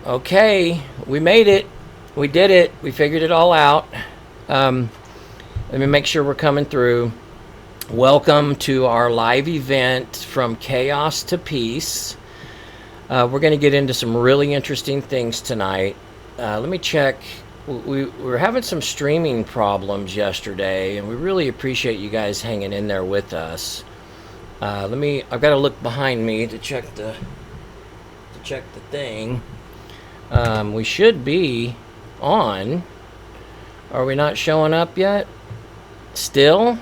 Okay, we made it. We did it. We figured it all out. Um, Let me make sure we're coming through. Welcome to our live event from chaos to peace. We're going to get into some really interesting things tonight. Let me check. We were having some streaming problems yesterday, and we really appreciate you guys hanging in there with us. I've got to look behind me to check the thing. We should be on. Are we not showing up yet? Still?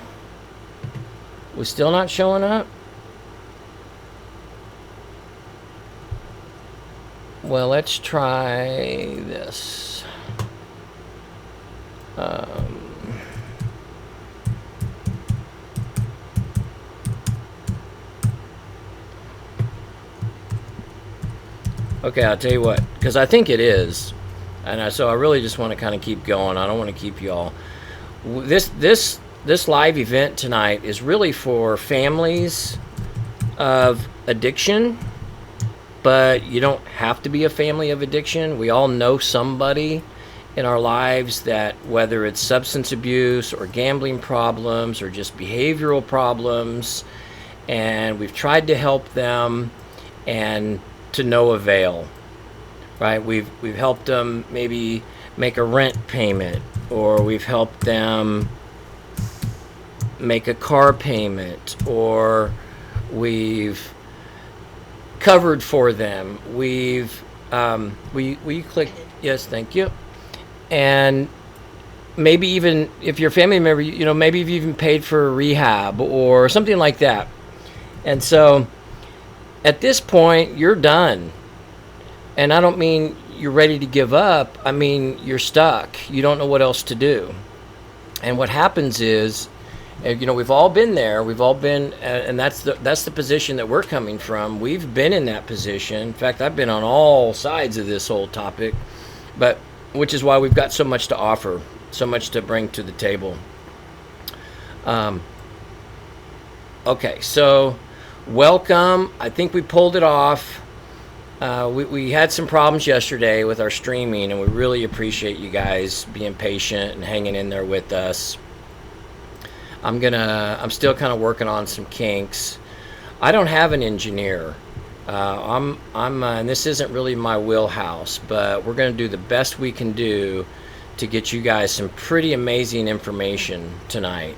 We're still not showing up? Well, let's try this. Okay, I'll tell you what, because I think it is, and so I really just want to kind of keep going. I don't want to keep y'all. This live event tonight is really for families of addiction, but you don't have to be a family of addiction. We all know somebody in our lives that, whether it's substance abuse or gambling problems or just behavioral problems, and we've tried to help them and to no avail, right? We've helped them maybe make a rent payment, or we've helped them make a car payment, or we've covered for them. We click yes, thank you. And maybe even if you're a family member, maybe you've even paid for rehab or something like that. And so at this point, you're done. And I don't mean you're ready to give up. I mean, you're stuck. You don't know what else to do. And what happens is, we've all been there. We've all been, and that's the position that we're coming from. We've been in that position. In fact, I've been on all sides of this whole topic, but which is why we've got so much to offer, so much to bring to the table. Okay, so welcome. I think we pulled it off. We had some problems yesterday with our streaming, and we really appreciate you guys being patient and hanging in there with us. I'm still kind of working on some kinks. I don't have an engineer. And this isn't really my wheelhouse, but we're going to do the best we can do to get you guys some pretty amazing information tonight.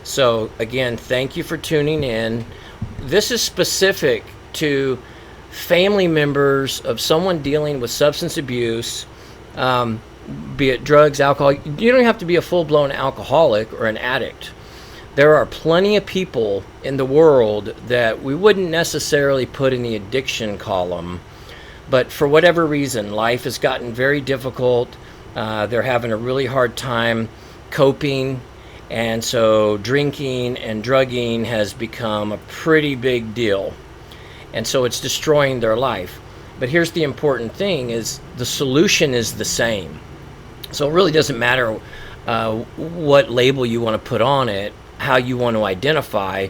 So again, thank you for tuning in. This is specific to family members of someone dealing with substance abuse, be it drugs, alcohol. You don't have to be a full-blown alcoholic or an addict. There are plenty of people in the world that we wouldn't necessarily put in the addiction column, but for whatever reason, life has gotten very difficult. They're having a really hard time coping, and so drinking and drugging has become a pretty big deal. And so it's destroying their life. But here's the important thing, is the solution is the same. So it really doesn't matter what label you want to put on it, how you want to identify.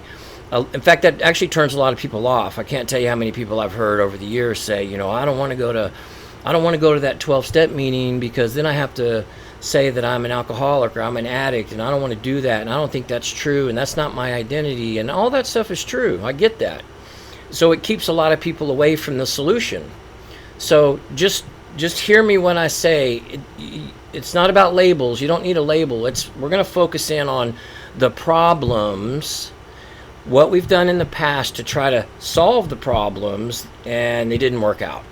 In fact, that actually turns a lot of people off. I can't tell you how many people I've heard over the years say, I don't want to go to that 12-step meeting because then I have to say that I'm an alcoholic or I'm an addict, and I don't want to do that, and I don't think that's true, and that's not my identity, and all that stuff is true. I get that. So it keeps a lot of people away from the solution. So just hear me when I say it's not about labels. You don't need a label. We're going to focus in on the problems, what we've done in the past to try to solve the problems, and they didn't work out,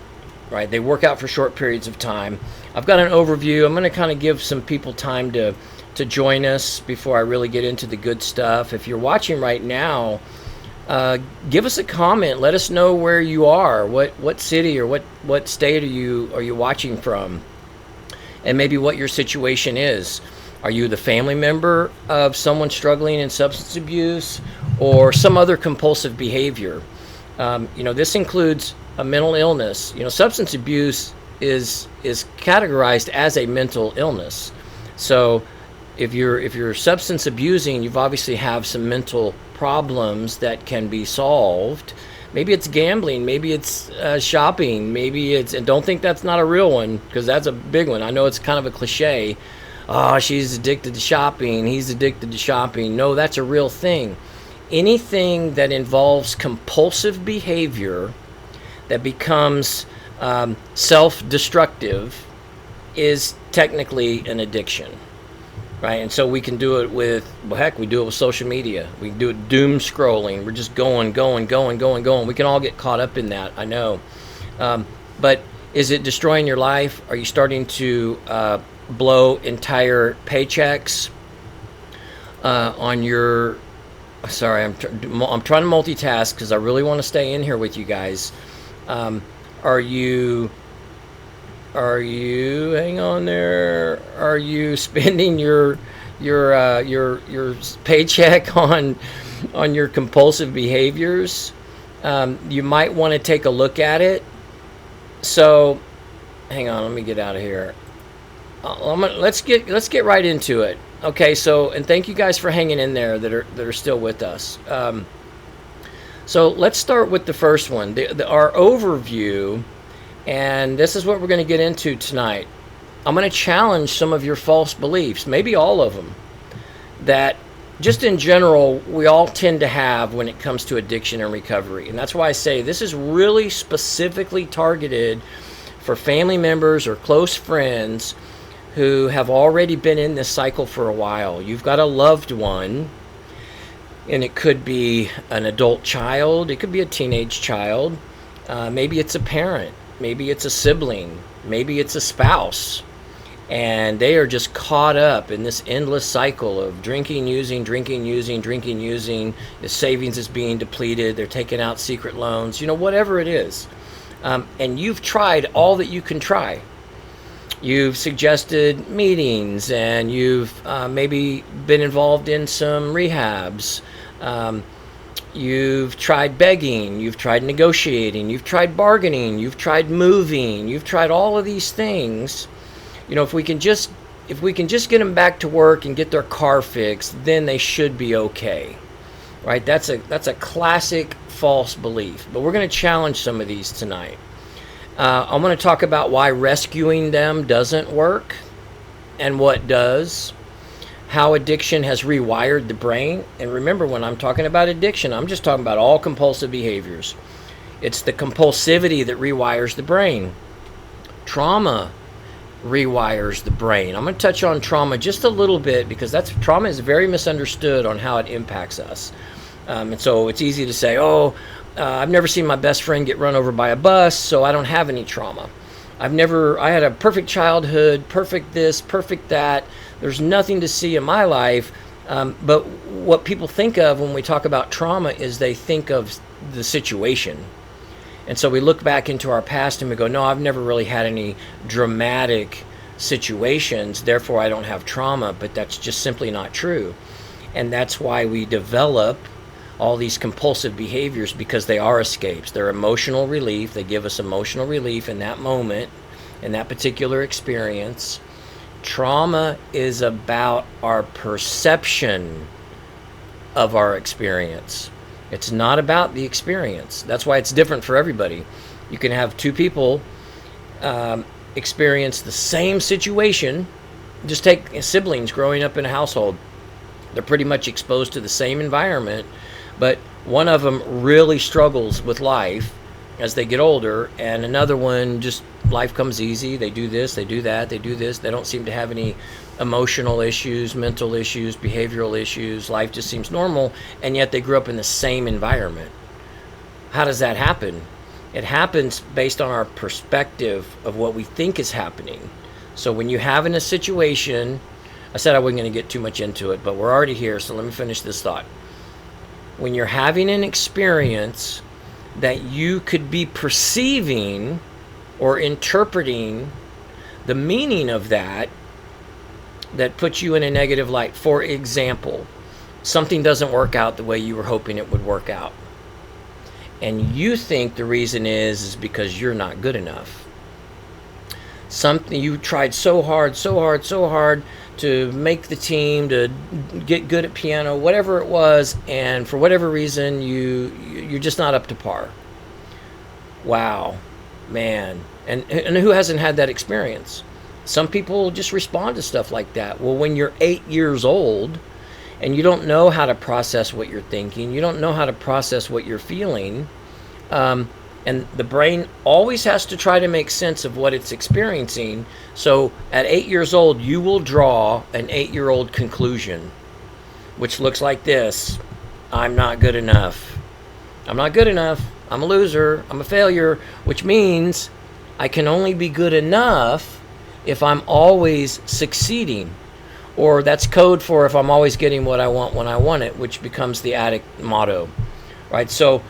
right? They work out for short periods of time. I've got an overview. I'm going to kind of give some people time to join us before I really get into the good stuff. If you're watching right now, give us a comment. Let us know where you are, what city or what state are you watching from, and maybe what your situation is. Are you the family member of someone struggling in substance abuse or some other compulsive behavior? This includes a mental illness. Substance abuse is categorized as a mental illness. So if you're substance abusing, you've obviously have some mental problems that can be solved Maybe it's gambling. Maybe it's shopping. Maybe it's, and don't think that's not a real one, because that's a big one. I know it's kind of a cliche. Oh, she's addicted to shopping. He's addicted to shopping. No, that's a real thing. Anything that involves compulsive behavior that becomes self-destructive is technically an addiction, right? And so we can do it with, well, heck, we do it with social media. We can do it doom scrolling. We're just going. We can all get caught up in that, I know. But is it destroying your life? Are you starting to blow entire paychecks on your... Sorry, I'm trying to multitask because I really want to stay in here with you guys. Are you hang on there? Are you spending your paycheck on your compulsive behaviors? You might want to take a look at it. So, hang on, let me get out of here. Let's get right into it. Okay, so, and thank you guys for hanging in there that are still with us. So let's start with the first one, our overview, and this is what we're going to get into tonight. I'm going to challenge some of your false beliefs, maybe all of them, that just in general we all tend to have when it comes to addiction and recovery. And that's why I say this is really specifically targeted for family members or close friends who have already been in this cycle for a while. You've got a loved one, and it could be an adult child, it could be a teenage child, maybe it's a parent, maybe it's a sibling, maybe it's a spouse, and they are just caught up in this endless cycle of drinking, using, the savings is being depleted, they're taking out secret loans, whatever it is. And you've tried all that you can try. You've suggested meetings, and you've maybe been involved in some rehabs. You've tried begging, you've tried negotiating, you've tried bargaining, you've tried moving, you've tried all of these things. If we can just get them back to work and get their car fixed, then they should be okay, right? That's a classic false belief. But we're going to challenge some of these tonight. I'm going to talk about why rescuing them doesn't work and what does, how addiction has rewired the brain. And remember, when I'm talking about addiction, I'm just talking about all compulsive behaviors. It's the compulsivity that rewires the brain. Trauma rewires the brain. I'm going to touch on trauma just a little bit because trauma is very misunderstood on how it impacts us. And so it's easy to say, I've never seen my best friend get run over by a bus, so I don't have any trauma. I had a perfect childhood, perfect this, perfect that. There's nothing to see in my life. But what people think of when we talk about trauma is they think of the situation. And so we look back into our past and we go, no, I've never really had any dramatic situations, therefore I don't have trauma. But that's just simply not true. And that's why we develop all these compulsive behaviors, because they are escapes. They're emotional relief. They give us emotional relief in that moment, in that particular experience. Trauma is about our perception of our experience. It's not about the experience. That's why it's different for everybody. You can have two people experience the same situation. Just take siblings growing up in a household. They're pretty much exposed to the same environment, but one of them really struggles with life as they get older, and another one, just life comes easy. They do this, they do that, they do this. They don't seem to have any emotional issues, mental issues, behavioral issues. Life just seems normal, and yet they grew up in the same environment. How does that happen? It happens based on our perspective of what we think is happening. So when you have in a situation, I said I wasn't going to get too much into it, but we're already here, so let me finish this thought. When you're having an experience that you could be perceiving or interpreting the meaning of that puts you in a negative light. For example, something doesn't work out the way you were hoping it would work out. And you think the reason is because you're not good enough. Something you tried so hard to make the team, to get good at piano, whatever it was, and for whatever reason you're just not up to par. Wow, man. And who hasn't had that experience? Some people just respond to stuff like that. Well, when you're 8 years old and you don't know how to process what you're thinking, you don't know how to process what you're feeling, and the brain always has to try to make sense of what it's experiencing. So at 8 years old, you will draw an 8-year-old conclusion, which looks like this: I'm not good enough. I'm not good enough. I'm a loser. I'm a failure, which means I can only be good enough if I'm always succeeding. Or that's code for if I'm always getting what I want when I want it, which becomes the addict motto, right? So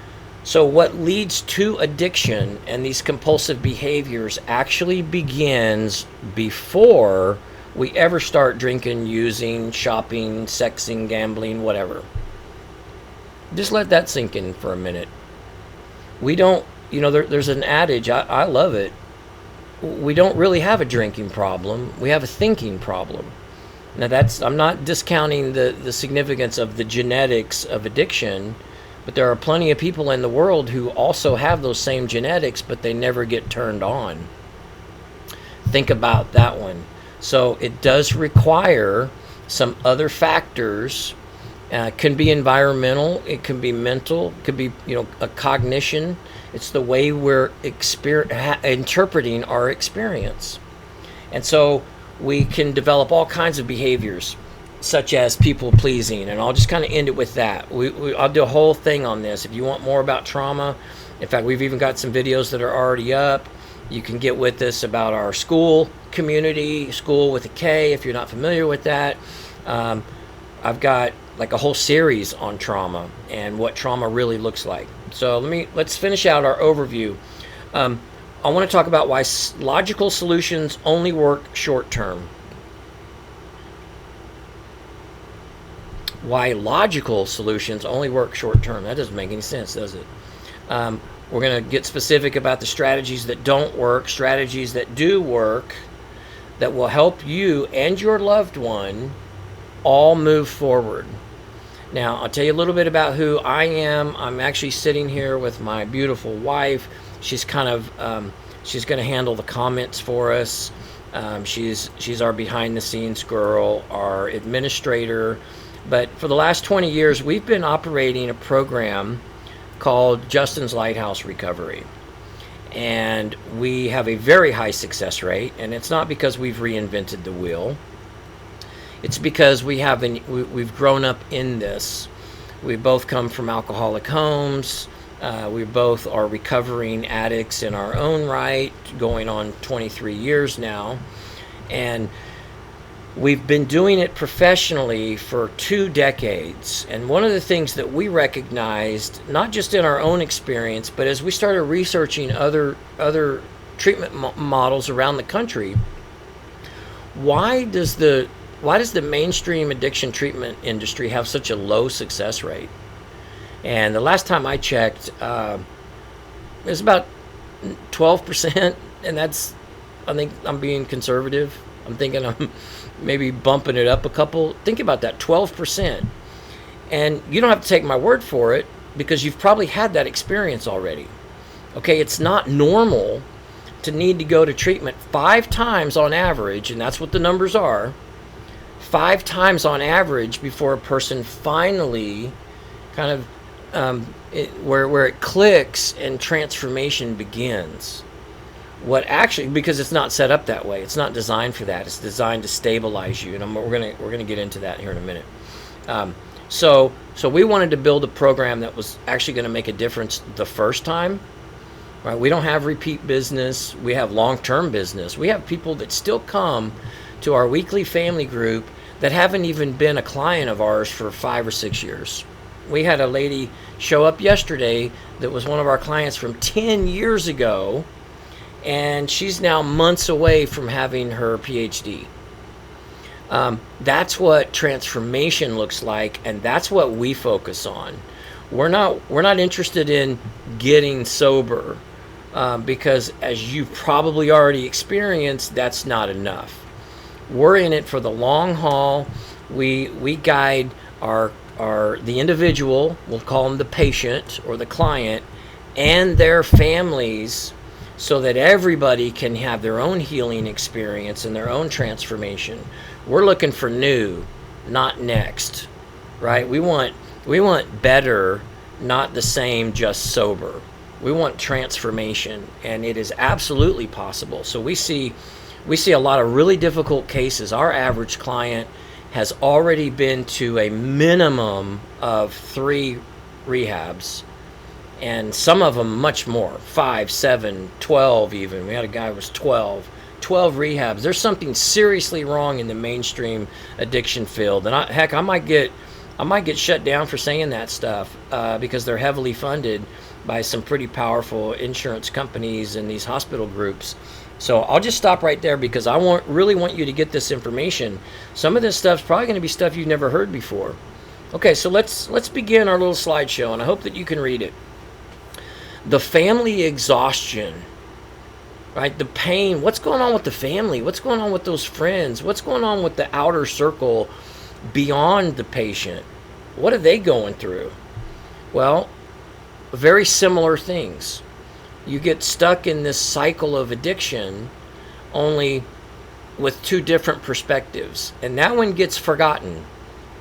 what leads to addiction and these compulsive behaviors actually begins before we ever start drinking, using, shopping, sexing, gambling, whatever. Just let that sink in for a minute. We don't, there's an adage, I love it. We don't really have a drinking problem. We have a thinking problem. Now I'm not discounting the significance of the genetics of addiction, but there are plenty of people in the world who also have those same genetics, but they never get turned on. Think about that one. So it does require some other factors. Can be environmental, it can be mental, it could be a cognition. It's the way we're interpreting our experience. And so we can develop all kinds of behaviors, such as people pleasing. And I'll just kind of end it with that. I'll do a whole thing on this. If you want more about trauma, in fact, we've even got some videos that are already up. You can get with us about our school community, school with a K, if you're not familiar with that. I've got like a whole series on trauma and what trauma really looks like. So let's finish out our overview. I want to talk about why logical solutions only work short term. Why logical solutions only work short term. That doesn't make any sense, does it? We're going to get specific about the strategies that don't work, strategies that do work, that will help you and your loved one all move forward. Now, I'll tell you a little bit about who I am. I'm actually sitting here with my beautiful wife. She's she's going to handle the comments for us. She's our behind the scenes girl, our administrator. But for the last 20 years, we've been operating a program called Justin's Lighthouse Recovery. And we have a very high success rate. And it's not because we've reinvented the wheel. It's because we've grown up in this. We both come from alcoholic homes. We both are recovering addicts in our own right, going on 23 years now. And we've been doing it professionally for 2 decades. And one of the things that we recognized, not just in our own experience, but as we started researching other treatment models around the country, why does the mainstream addiction treatment industry have such a low success rate? And the last time I checked, it was about 12%, and I think I'm being conservative. I'm thinking I'm maybe bumping it up a couple. Think about that, 12%. And you don't have to take my word for it, because you've probably had that experience already. Okay, it's not normal to need to go to treatment 5 times on average, and that's what the numbers are, 5 times on average before a person finally kind of where it clicks and transformation begins. Because it's not set up that way. It's not designed for that. It's designed to stabilize you, and we're gonna get into that here in a minute. So we wanted to build a program that was actually going to make a difference the first time. Right? We don't have repeat business. We have long-term business. We have people that still come to our weekly family group that haven't even been a client of ours for 5 or 6 years. We had a lady show up yesterday that was one of our clients from 10 years ago, and she's now months away from having her PhD. That's what transformation looks like, and that's what we focus on. We're not interested in getting sober, because as you've probably already experienced, that's not enough. We're in it for the long haul. We guide the individual, we'll call them the patient or the client, and their families, so that everybody can have their own healing experience and their own transformation. We're looking for new, not next, right? We want better, not the same, just sober. We want transformation, and it is absolutely possible. So we see a lot of really difficult cases. Our average client has already been to a minimum of 3 rehabs, and some of them much more, 5, 7, 12 even. We had a guy who was 12 rehabs. There's something seriously wrong in the mainstream addiction field, and I might get shut down for saying that stuff because they're heavily funded by some pretty powerful insurance companies and these hospital groups. So I'll just stop right there, because I really want you to get this information. Some of this stuff's probably going to be stuff you've never heard before. Okay, so let's begin our little slideshow, and I hope that you can read it. The family exhaustion, right? The pain. What's going on with the family? What's going on with those friends? What's going on with the outer circle beyond the patient? What are they going through? Well, very similar things. You get stuck in this cycle of addiction, only with 2 different perspectives, and that one gets forgotten.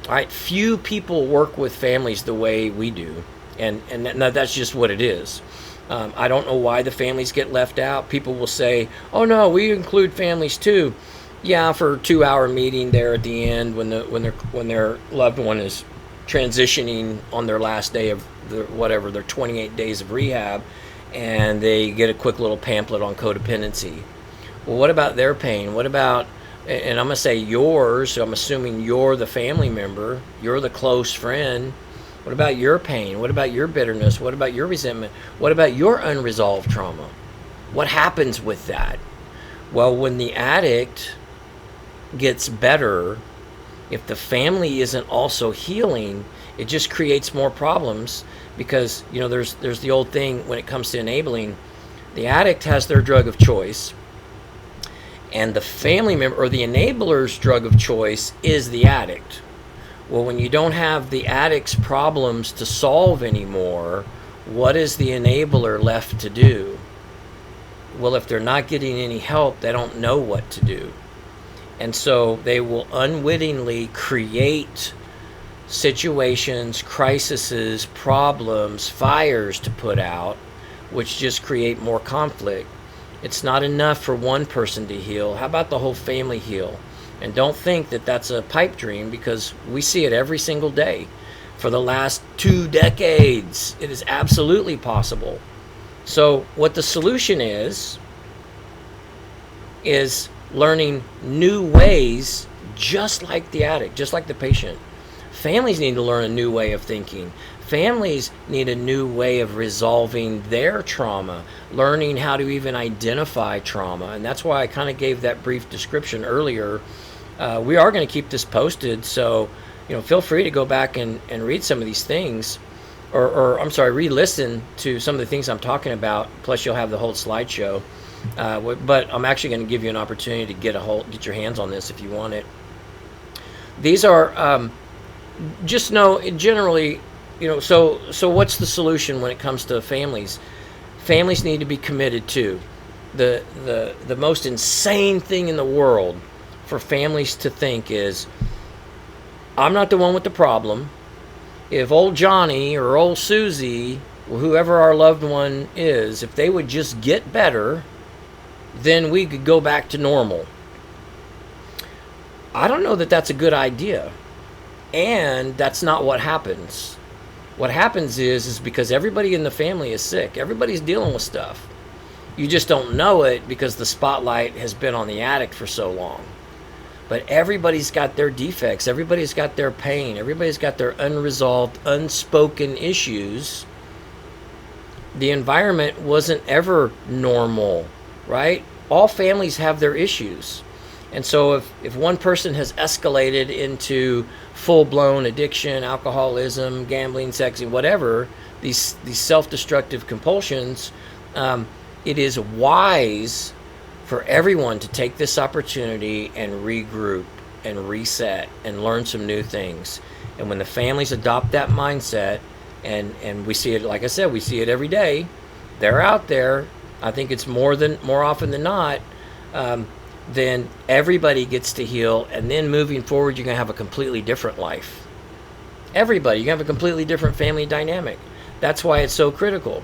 All right, few people work with families the way we do, and that's just what it is. I don't know why the families get left out. People will say, "Oh no, we include families too." Yeah, for a 2-hour meeting there at the end when their loved one is transitioning on their last day of their 28 days of rehab, and they get a quick little pamphlet on codependency. Well, what about their pain? What about, and I'm going to say yours, so I'm assuming you're the family member, you're the close friend. What about your pain? What about your bitterness? What about your resentment? What about your unresolved trauma? What happens with that? Well, when the addict gets better, if the family isn't also healing, it just creates more problems, because there's the old thing when it comes to enabling. The addict has their drug of choice, and the family member or the enabler's drug of choice is the addict. Well, when you don't have the addict's problems to solve anymore, what is the enabler left to do? Well, if they're not getting any help, they don't know what to do. And so they will unwittingly create situations, crises, problems, fires to put out, which just create more conflict. It's not enough for one person to heal. How about the whole family heal? And don't think that that's a pipe dream, because we see it every single day. For the last 2 decades, it is absolutely possible. So what the solution is learning new ways, just like the addict, just like the patient. Families need to learn a new way of thinking. Families need a new way of resolving their trauma, learning how to even identify trauma. And that's why I kind of gave that brief description earlier. We are going to keep this posted, so feel free to go back and read some of these things, or re-listen to some of the things I'm talking about. Plus, you'll have the whole slideshow. But I'm actually going to give you an opportunity to get your hands on this if you want it. These are just know generally, so what's the solution when it comes to families? Families need to be committed to the most insane thing in the world for families to think is, I'm not the one with the problem. If old Johnny or old Susie, or whoever our loved one is, if they would just get better, then we could go back to normal. I don't know that that's a good idea. And that's not what happens. What happens is because everybody in the family is sick. Everybody's dealing with stuff. You just don't know it because the spotlight has been on the addict for so long. But everybody's got their defects. Everybody's got their pain. Everybody's got their unresolved, unspoken issues. The environment wasn't ever normal, right? All families have their issues. And so if one person has escalated into full-blown addiction, alcoholism, gambling, sexing, whatever, these self-destructive compulsions, it is wise for everyone to take this opportunity and regroup and reset and learn some new things. And when the families adopt that mindset, and we see it, like I said, we see it every day, They're out there. I think it's more often than not. Then everybody gets to heal, and then moving forward, you're gonna have a completely different life. Everybody, you have a completely different family dynamic. That's why it's so critical.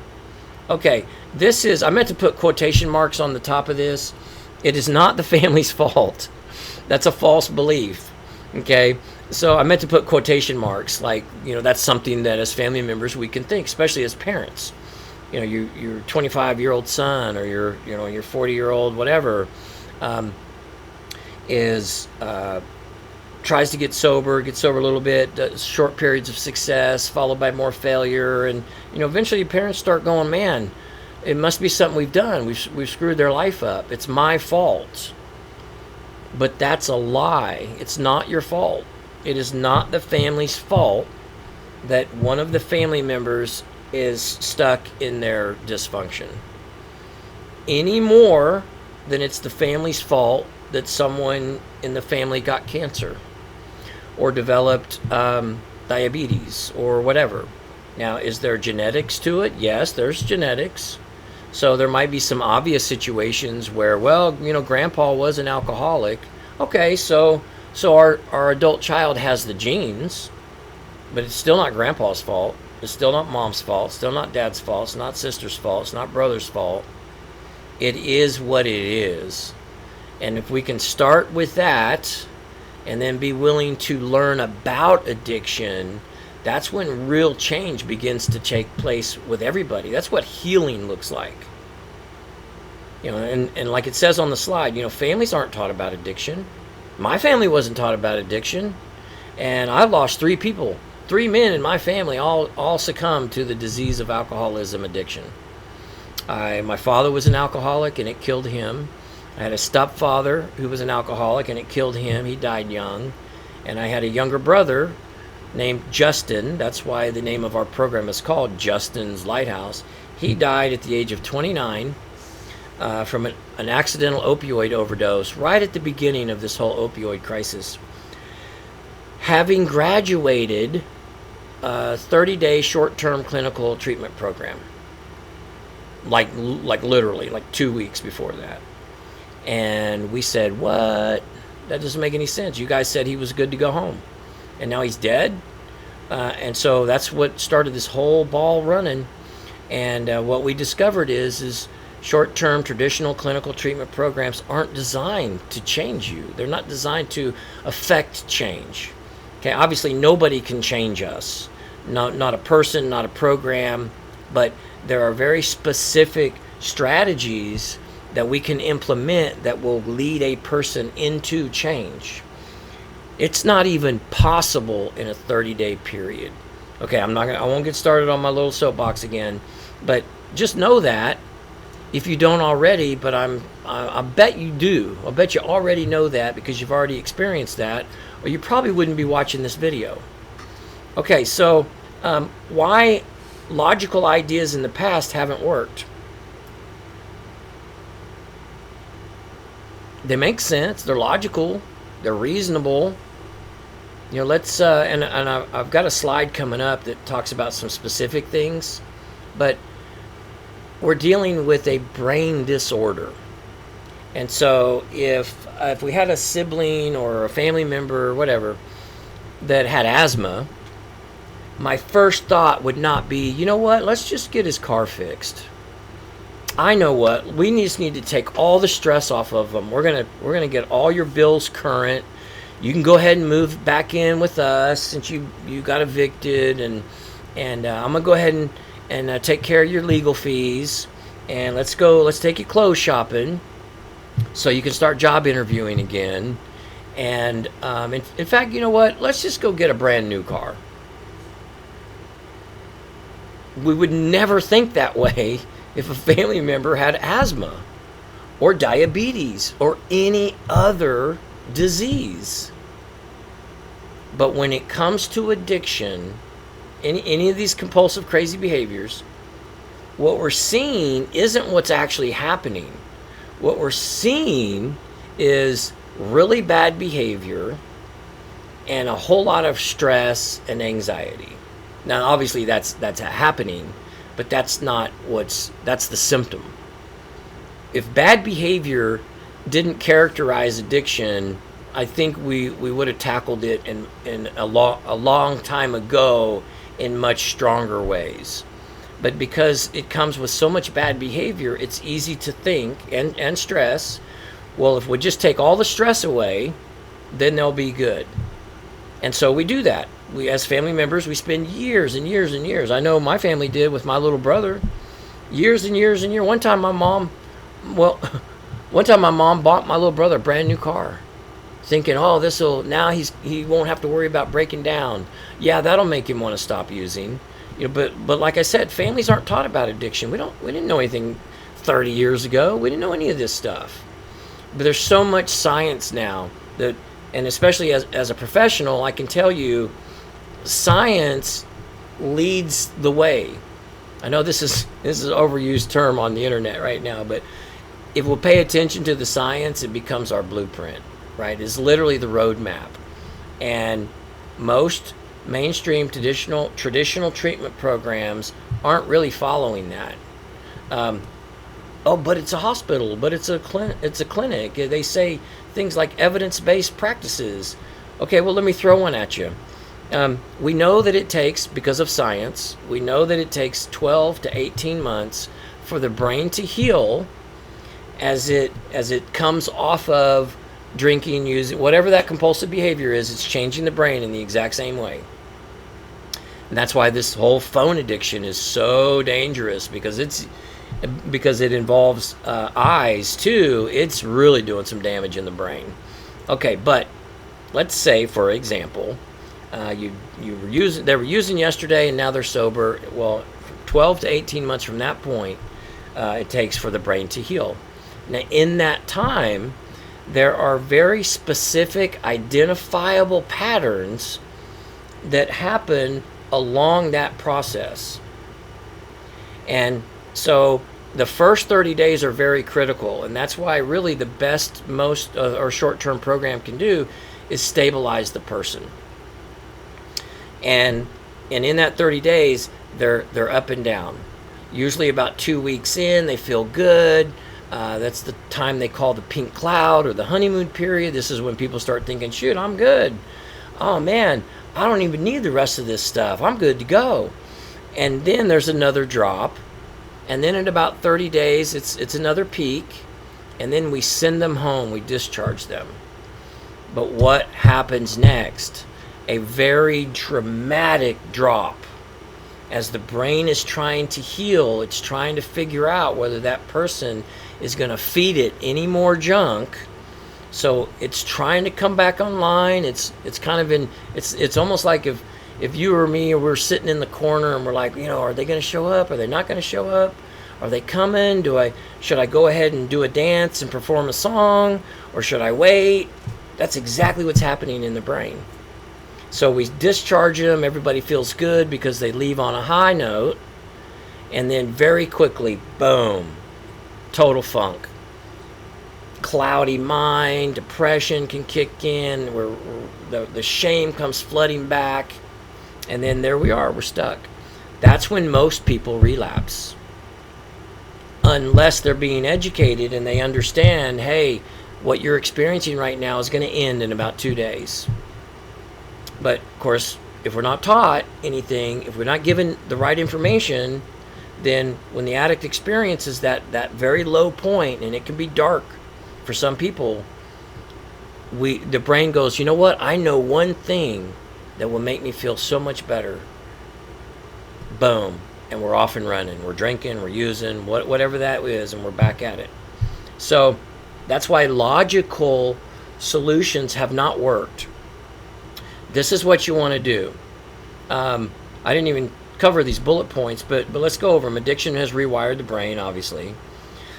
Okay, I meant to put quotation marks on the top of this. It is not the family's fault. That's a false belief. Okay, so I meant to put quotation marks, like, that's something that as family members we can think, especially as parents. Your 25-year-old son or your 40-year-old whatever tries to get sober a little bit, short periods of success followed by more failure, and eventually parents start going, man, it must be something we've done. We've screwed their life up. It's my fault. But that's a lie. It's not your fault. It is not the family's fault that one of the family members is stuck in their dysfunction, any more than it's the family's fault that someone in the family got cancer or developed diabetes or whatever. Now, is there genetics to it? Yes, there's genetics. So there might be some obvious situations where, grandpa was an alcoholic. Okay, so our adult child has the genes, but it's still not grandpa's fault. It's still not mom's fault. It's still not dad's fault. It's not sister's fault. It's not brother's fault. It is what it is. And if we can start with that and then be willing to learn about addiction, that's when real change begins to take place with everybody. That's what healing looks like. And like it says on the slide, families aren't taught about addiction. My family wasn't taught about addiction. And I lost 3 people. 3 men in my family all succumbed to the disease of alcoholism addiction. My father was an alcoholic, and it killed him. I had a stepfather who was an alcoholic, and it killed him. He died young. And I had a younger brother named Justin. That's why the name of our program is called Justin's Lighthouse. He died at the age of 29 from an accidental opioid overdose right at the beginning of this whole opioid crisis. Having graduated a 30-day short-term clinical treatment program, like literally, like 2 weeks before that. And we said, what? That doesn't make any sense. You guys said he was good to go home, and now he's dead? And so that's what started this whole ball running. And what we discovered is short-term traditional clinical treatment programs aren't designed to change you. They're not designed to affect change. Okay, obviously nobody can change us. Not a person, not a program, but there are very specific strategies that we can implement that will lead a person into change. It's not even possible in a 30-day period. Okay, I won't get started on my little soapbox again, but just know that if you don't already, but I bet you do. I bet you already know that because you've already experienced that, or you probably wouldn't be watching this video. Okay, so why logical ideas in the past haven't worked? They make sense. They're logical. They're reasonable. Let's and I've got a slide coming up that talks about some specific things, but we're dealing with a brain disorder. And so if we had a sibling or a family member or whatever that had asthma, my first thought would not be, let's just get his car fixed. I know what, we just need to take all the stress off of them. We're gonna get all your bills current. You can go ahead and move back in with us since you got evicted, and I'm gonna go ahead and take care of your legal fees, and let's take you clothes shopping so you can start job interviewing again. And in fact, you know what? Let's just go get a brand new car. We would never think that way if a family member had asthma or diabetes or any other disease. But when it comes to addiction, any of these compulsive crazy behaviors, what we're seeing isn't what's actually happening. What we're seeing is really bad behavior and a whole lot of stress and anxiety. Now, obviously, that's happening, but that's the symptom. If bad behavior didn't characterize addiction, I think we would have tackled it in a long time ago in much stronger ways. But because it comes with so much bad behavior, it's easy to think, and stress, well, if we just take all the stress away, then they'll be good. And so we do that. We, as family members, we spend years and years and years. I know my family did with my little brother. Years and years and years. One time my mom bought my little brother a brand new car, thinking, oh, now he won't have to worry about breaking down. Yeah, that'll make him want to stop using. But like I said, families aren't taught about addiction. We didn't know anything 30 years ago. We didn't know any of this stuff. But there's so much science now and especially as a professional, I can tell you, science leads the way. I know this is an overused term on the internet right now, but if we'll pay attention to the science, it becomes our blueprint, right? It's literally the roadmap. And most mainstream traditional treatment programs aren't really following that. But it's a hospital, but it's a clinic. They say things like evidence-based practices. Okay, well, let me throw one at you. We know that it takes, because of science, we know that it takes 12 to 18 months for the brain to heal as it comes off of drinking, using, whatever that compulsive behavior is. It's changing the brain in the exact same way. And that's why this whole phone addiction is so dangerous, because it involves eyes too. It's really doing some damage in the brain. Okay, but let's say, for example, they were using yesterday and now they're sober. Well, 12 to 18 months from that point, it takes for the brain to heal. Now, in that time, there are very specific, identifiable patterns that happen along that process. And so the first 30 days are very critical, and that's why really the best, most or short-term program can do is stabilize the person. And in that 30 days, they're up and down. Usually about 2 weeks in, they feel good. That's the time they call the pink cloud or the honeymoon period. This is when people start thinking, shoot, I'm good. Oh man, I don't even need the rest of this stuff. I'm good to go. And then there's another drop. And then in about 30 days, it's another peak. And then we send them home. We discharge them. But what happens next? A very dramatic drop. As the brain is trying to heal, it's trying to figure out whether that person is going to feed it any more junk. So it's trying to come back online. It's almost like if you or me were sitting in the corner and we're like, are they going to show up? Are they not going to show up? Are they coming? Should I go ahead and do a dance and perform a song, or should I wait? That's exactly what's happening in the brain. So we discharge them. Everybody feels good because they leave on a high note, and then very quickly, boom, total funk. Cloudy mind, depression can kick in, where the shame comes flooding back, and then there we are, we're stuck. That's when most people relapse. Unless they're being educated and they understand, hey, what you're experiencing right now is going to end in about 2 days. But of course, if we're not taught anything, if we're not given the right information, then when the addict experiences that very low point, and it can be dark for some people, the brain goes, you know what? I know one thing that will make me feel so much better. Boom. And we're off and running. We're drinking, we're using, whatever that is, and we're back at it. So that's why logical solutions have not worked. This is what you want to do. I didn't even cover these bullet points, but let's go over them. Addiction has rewired the brain, obviously.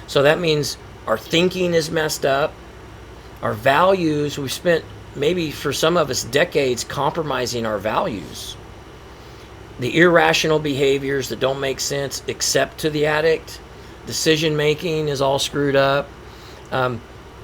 So that means our thinking is messed up. Our values, we've spent maybe for some of us decades compromising our values. The irrational behaviors that don't make sense except to the addict. Decision making is all screwed up.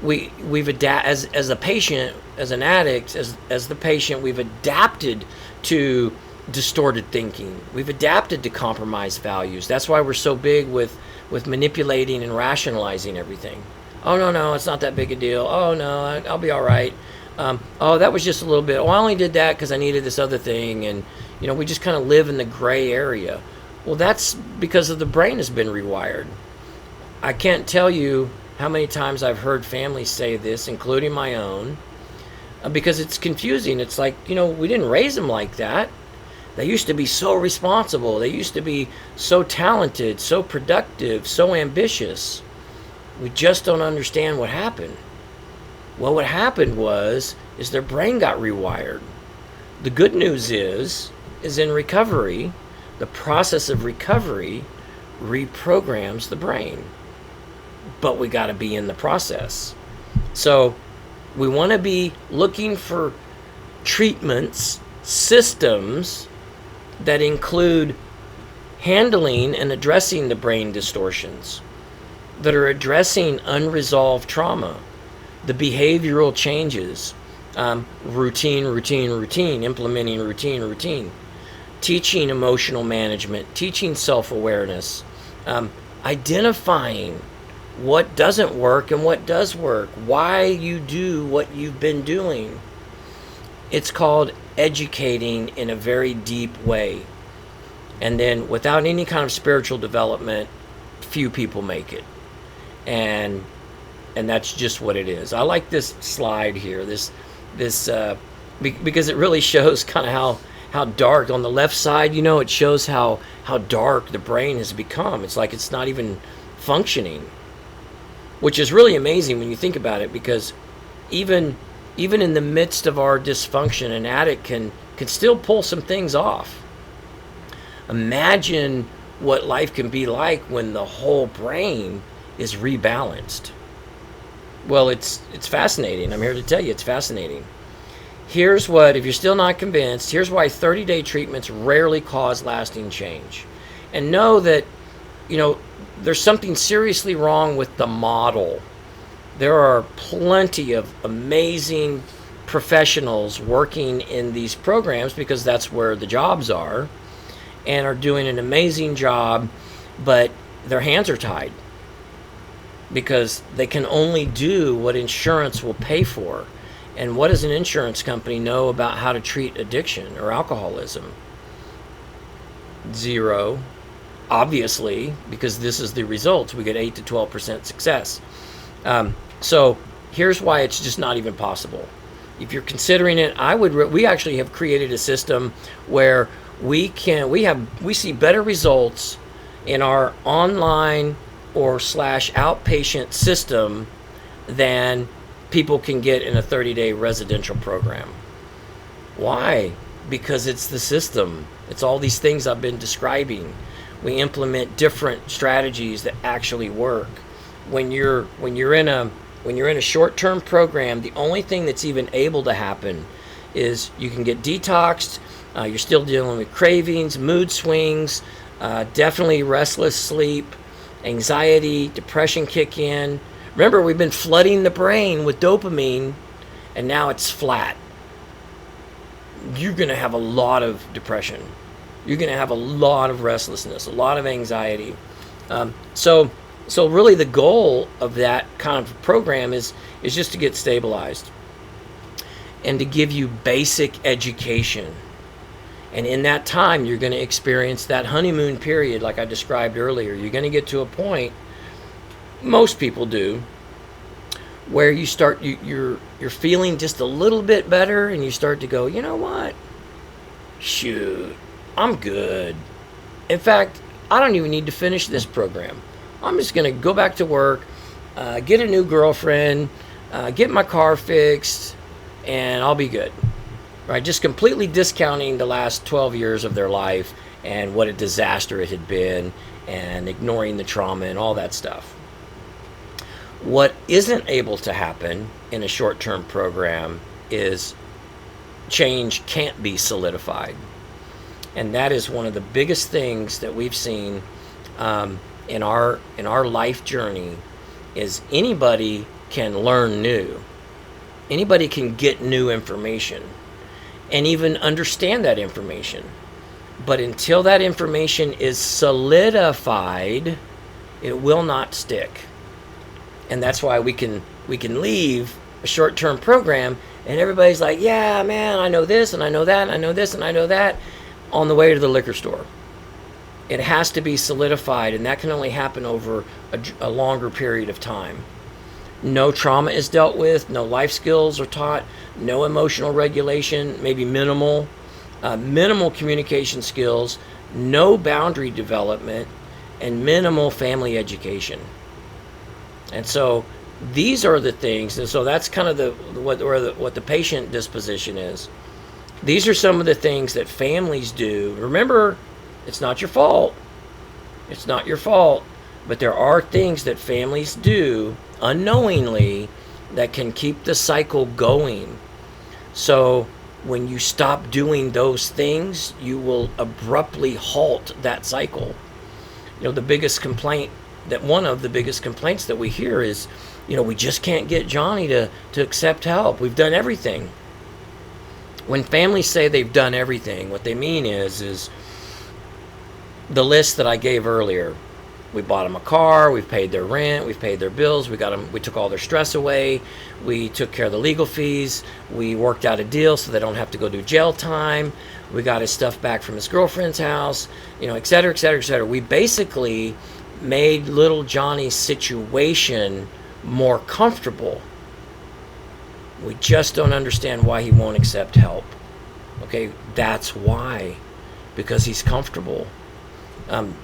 We've as a patient, as an addict, as the patient, we've adapted to distorted thinking. We've adapted to compromised values. That's why we're so big with manipulating and rationalizing everything. Oh, no, it's not that big a deal. Oh, no, I'll be all right. Oh, that was just a little bit. Oh, I only did that because I needed this other thing. And, we just kind of live in the gray area. Well, that's because of the brain has been rewired. I can't tell you how many times I've heard families say this, including my own, because it's confusing. It's like, we didn't raise them like that. They used to be so responsible. They used to be so talented, so productive, so ambitious. We just don't understand what happened. Well, what happened is their brain got rewired. The good news is in recovery, the process of recovery reprograms the brain. But we got to be in the process. So we want to be looking for treatments, systems that include handling and addressing the brain distortions, that are addressing unresolved trauma, the behavioral changes, routine, implementing routine, teaching emotional management, teaching self-awareness, identifying what doesn't work and what does work, why you do what you've been doing. It's called educating in a very deep way. And then without any kind of spiritual development, few people make it. And that's just what it is. I like this slide here, this because it really shows kind of how dark on the left side, it shows how dark the brain has become. It's like it's not even functioning, which is really amazing when you think about it, because even in the midst of our dysfunction, an addict can still pull some things off. Imagine what life can be like when the whole brain is rebalanced. Well, it's fascinating. I'm here to tell you it's fascinating. Here's what, if you're still not convinced, here's why 30-day treatments rarely cause lasting change. And know that, there's something seriously wrong with the model. There are plenty of amazing professionals working in these programs because that's where the jobs are, and are doing an amazing job, but their hands are tied because they can only do what insurance will pay for. And what does an insurance company know about how to treat addiction or alcoholism? Zero. Obviously, because this is the results. We get 8 to 12% success. So here's why it's just not even possible. If you're considering it, we actually have created a system where we see better results in our online or / outpatient system than people can get in a 30-day residential program. Why? Because it's the system. It's all these things I've been describing. We implement different strategies that actually work. When you're in a short-term program, the only thing that's even able to happen is you can get detoxed. You're still dealing with cravings, mood swings, definitely restless sleep, anxiety, depression kick in. Remember, we've been flooding the brain with dopamine, and now it's flat. You're going to have a lot of depression. You're going to have a lot of restlessness, a lot of anxiety. So really the goal of that kind of program is just to get stabilized and to give you basic education. And in that time, you're going to experience that honeymoon period like I described earlier. You're going to get to a point, most people do, where you start, you're feeling just a little bit better, and you start to go, you know what? Shoot, I'm good. In fact, I don't even need to finish this program. I'm just going to go back to work, get a new girlfriend, get my car fixed, and I'll be good. Right? Just completely discounting the last 12 years of their life and what a disaster it had been, and ignoring the trauma and all that stuff. What isn't able to happen in a short-term program is change can't be solidified. And that is one of the biggest things that we've seen in our life journey, is anybody can learn new. Anybody can get new information and even understand that information. But until that information is solidified, it will not stick. And that's why we can leave a short-term program and everybody's like, yeah, man, I know this and I know that and I know this and I know that on the way to the liquor store. It has to be solidified, and that can only happen over a longer period of time. No trauma is dealt with, no life skills are taught, no emotional regulation, maybe minimal communication skills, no boundary development, and minimal family education. And so these are the things, and so that's kind of what the patient disposition is. These are some of the things that families do. Remember, it's not your fault. It's not your fault, but there are things that families do unknowingly that can keep the cycle going. So when you stop doing those things, you will abruptly halt that cycle. You know, one of the biggest complaints that we hear is, we just can't get Johnny to accept help. We've done everything. When families say they've done everything, what they mean is the list that I gave earlier. We bought them a car, we've paid their rent, we've paid their bills, we took all their stress away, we took care of the legal fees, we worked out a deal so they don't have to go do jail time, we got his stuff back from his girlfriend's house, et cetera, et cetera, et cetera. We basically made little Johnny's situation more comfortable. We just don't understand why he won't accept help. Okay, that's why. Because he's comfortable.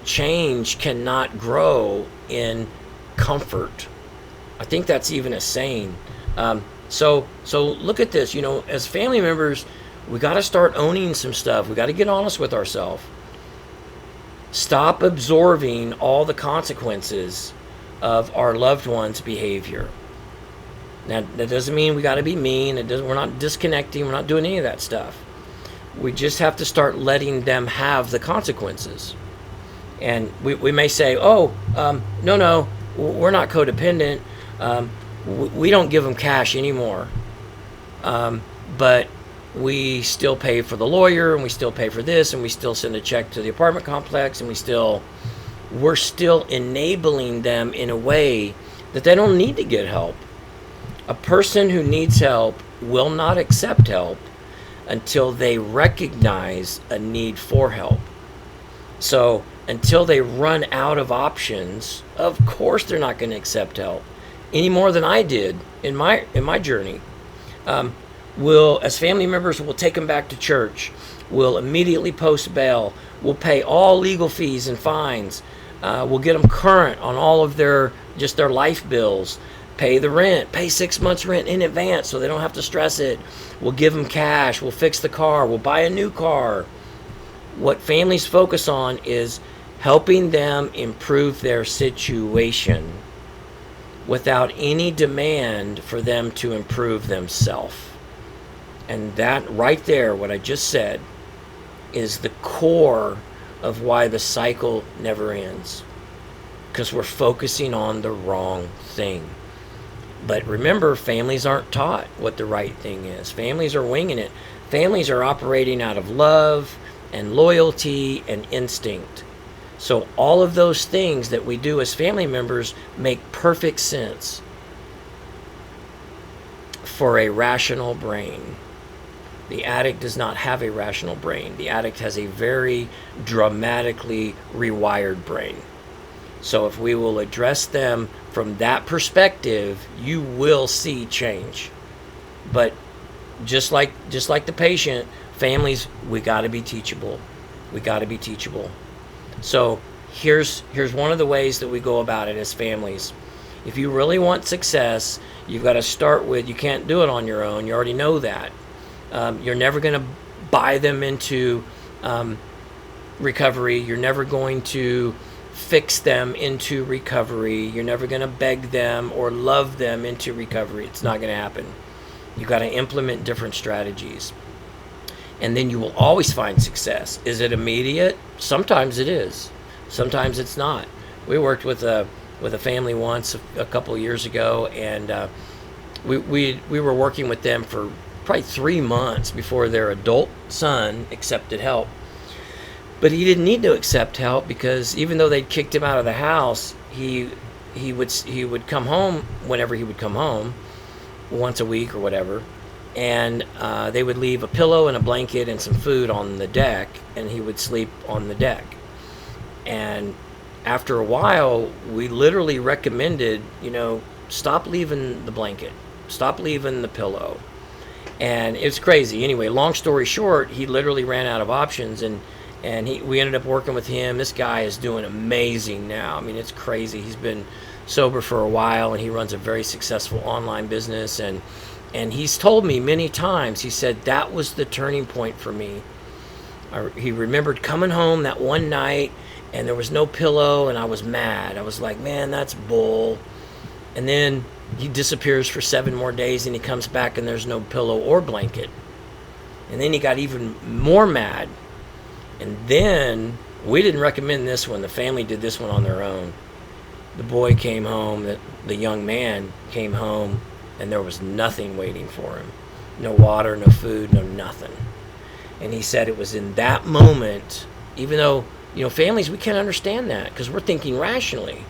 Change cannot grow in comfort. I think that's even a saying. So look at this. As family members, we got to start owning some stuff. We got to get honest with ourselves. Stop absorbing all the consequences of our loved one's behavior. Now, that doesn't mean we got to be mean. We're not disconnecting. We're not doing any of that stuff. We just have to start letting them have the consequences. And we may say, no, we're not codependent. We don't give them cash anymore. But we still pay for the lawyer, and we still pay for this, and we still send a check to the apartment complex, and we're still enabling them in a way that they don't need to get help. A person who needs help will not accept help until they recognize a need for help. So until they run out of options, of course they're not going to accept help any more than I did in my journey. As family members, we'll take them back to church. We'll immediately post bail. We'll pay all legal fees and fines. We'll get them current on all of their life bills. Pay the rent. Pay 6 months rent in advance so they don't have to stress it. We'll give them cash. We'll fix the car. We'll buy a new car. What families focus on is helping them improve their situation without any demand for them to improve themselves. And that right there, what I just said, is the core of why the cycle never ends. Because we're focusing on the wrong thing. But remember, families aren't taught what the right thing is. Families are winging it. Families are operating out of love and loyalty and instinct. So all of those things that we do as family members make perfect sense for a rational brain. The addict does not have a rational brain. The addict has a very dramatically rewired brain. So if we will address them from that perspective, you will see change. But just like the patient, families, we got to be teachable. We got to be teachable. So here's one of the ways that we go about it as families. If you really want success, you've got to start with, you can't do it on your own. You already know that. You're never going to buy them into recovery. You're never going to fix them into recovery. You're never going to beg them or love them into recovery. It's not going to happen. You've got to implement different strategies. And then you will always find success. Is it immediate? Sometimes it is. Sometimes it's not. We worked with a family once a couple of years ago, and we were working with them for probably 3 months before their adult son accepted help. But he didn't need to accept help, because even though they'd kicked him out of the house, he would come home whenever he would come home, once a week or whatever, and they would leave a pillow and a blanket and some food on the deck, and he would sleep on the deck. And after a while, we literally recommended, stop leaving the blanket, stop leaving the pillow. And it's crazy. Anyway, long story short, he literally ran out of options, and we ended up working with him. This guy is doing amazing now. I mean, it's crazy. He's been sober for a while, and he runs a very successful online business. And he's told me many times, he said, that was the turning point for me. He remembered coming home that one night, and there was no pillow, and I was mad. I was like, man, that's bull. And then he disappears for 7 more days, and he comes back, and there's no pillow or blanket. And then he got even more mad. And then, we didn't recommend this one. The family did this one on their own. The boy came home, the young man came home, and there was nothing waiting for him. No water, no food, no nothing. And he said it was in that moment, even though, families, we can't understand that because we're thinking rationally.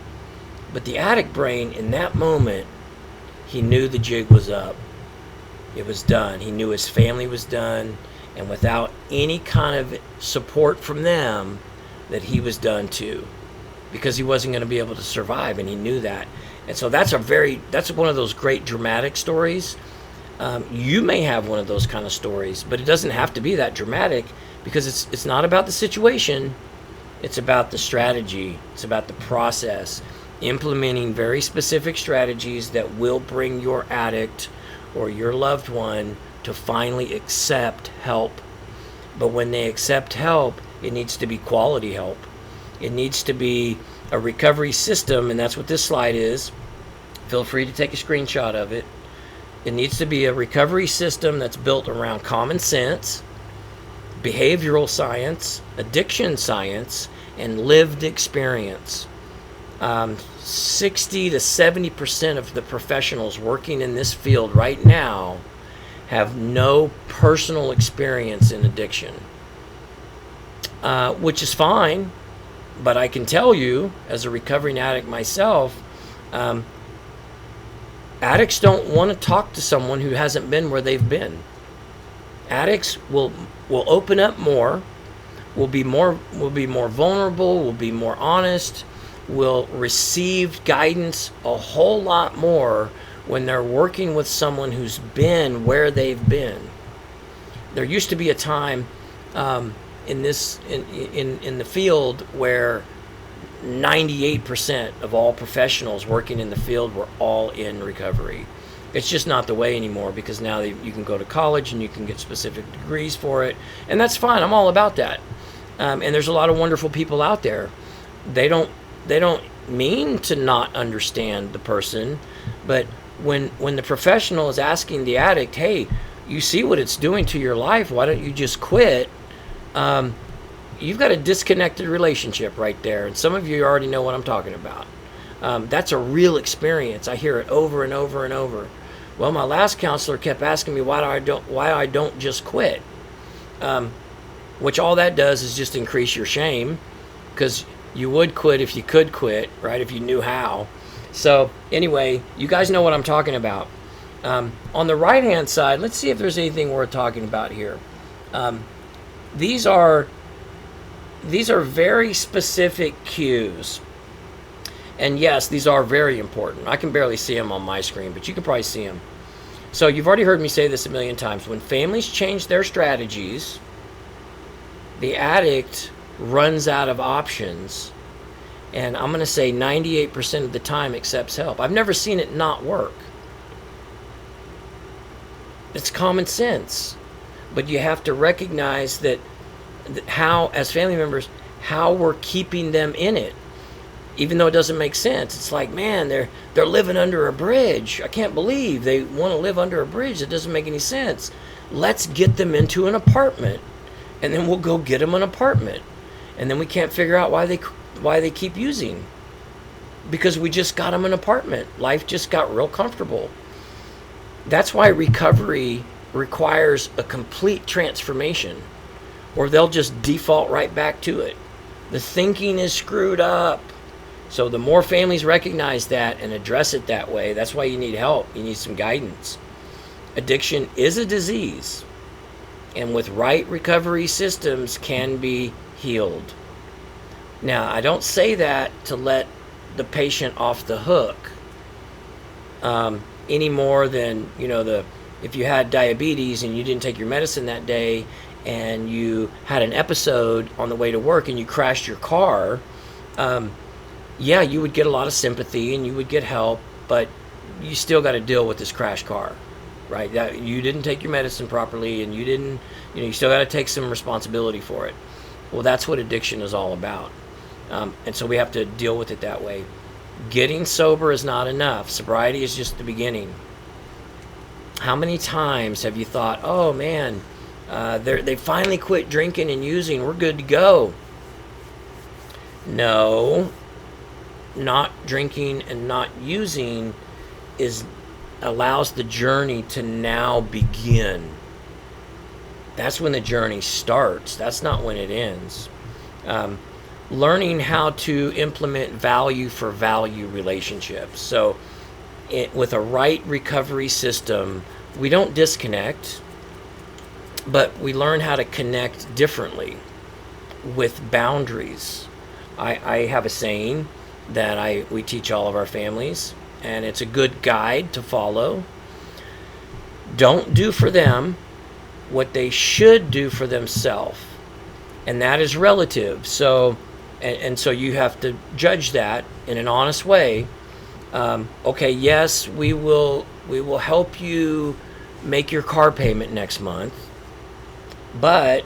But the addict brain, in that moment, he knew the jig was up. It was done. He knew his family was done. And without any kind of support from them, that he was done too, because he wasn't going to be able to survive, and he knew that. And so that's one of those great dramatic stories. You may have one of those kind of stories, but it doesn't have to be that dramatic, because it's not about the situation. It's about the strategy. It's about the process, implementing very specific strategies that will bring your addict or your loved one to finally accept help. But when they accept help, it needs to be quality help. It needs to be a recovery system, and that's what this slide is. Feel free to take a screenshot of it. It needs to be a recovery system that's built around common sense, behavioral science, addiction science, and lived experience. 60 to 70% of the professionals working in this field right now have no personal experience in addiction, which is fine. But I can tell you, as a recovering addict myself, addicts don't want to talk to someone who hasn't been where they've been. Addicts will open up more, will be more vulnerable, will be more honest, will receive guidance a whole lot more when they're working with someone who's been where they've been. There used to be a time in the field where 98% of all professionals working in the field were all in recovery. It's just not the way anymore, because now you can go to college and you can get specific degrees for it, and that's fine. I'm all about that. And there's a lot of wonderful people out there. They don't mean to not understand the person, but when the professional is asking the addict, hey, you see what it's doing to your life, why don't you just quit? You've got a disconnected relationship right there, and some of you already know what I'm talking about. That's a real experience. I hear it over and over and over. Well, my last counselor kept asking me why I don't just quit, which all that does is just increase your shame, because you would quit if you could quit, right? If you knew how. So anyway, you guys know what I'm talking about. On the right-hand side, let's see if there's anything worth talking about here. These are very specific cues. And yes, these are very important. I can barely see them on my screen, but you can probably see them. So you've already heard me say this a million times. When families change their strategies, the addict runs out of options. And I'm going to say 98% of the time accepts help. I've never seen it not work. It's common sense. But you have to recognize that how, as family members, how we're keeping them in it. Even though it doesn't make sense. It's like, man, they're living under a bridge. I can't believe they want to live under a bridge. That doesn't make any sense. Let's get them into an apartment. And then we'll go get them an apartment. And then we can't figure out why they keep using. Because we just got them an apartment. Life just got real comfortable. That's why recovery requires a complete transformation. or they'll just default right back to it. The thinking is screwed up. So the more families recognize that and address it that way, that's why you need help. You need some guidance. Addiction is a disease, and with right recovery systems can be healed. Now, I don't say that to let the patient off the hook any more than, if you had diabetes and you didn't take your medicine that day and you had an episode on the way to work and you crashed your car, yeah, you would get a lot of sympathy and you would get help, but you still got to deal with this crashed car, right? That you didn't take your medicine properly, and you still got to take some responsibility for it. Well, that's what addiction is all about. And so we have to deal with it that way. Getting sober is not enough. Sobriety is just the beginning. How many times have you thought, oh man, they finally quit drinking and using, we're good to go? No, not drinking and not using allows the journey to now begin. That's when the journey starts. That's not when it ends. Learning how to implement value for value relationships. So with a right recovery system, we don't disconnect, but we learn how to connect differently with boundaries. I have a saying that we teach all of our families, and it's a good guide to follow. Don't do for them what they should do for themselves, and that is relative. So so you have to judge that in an honest way. Okay, yes, we will help you make your car payment next month, but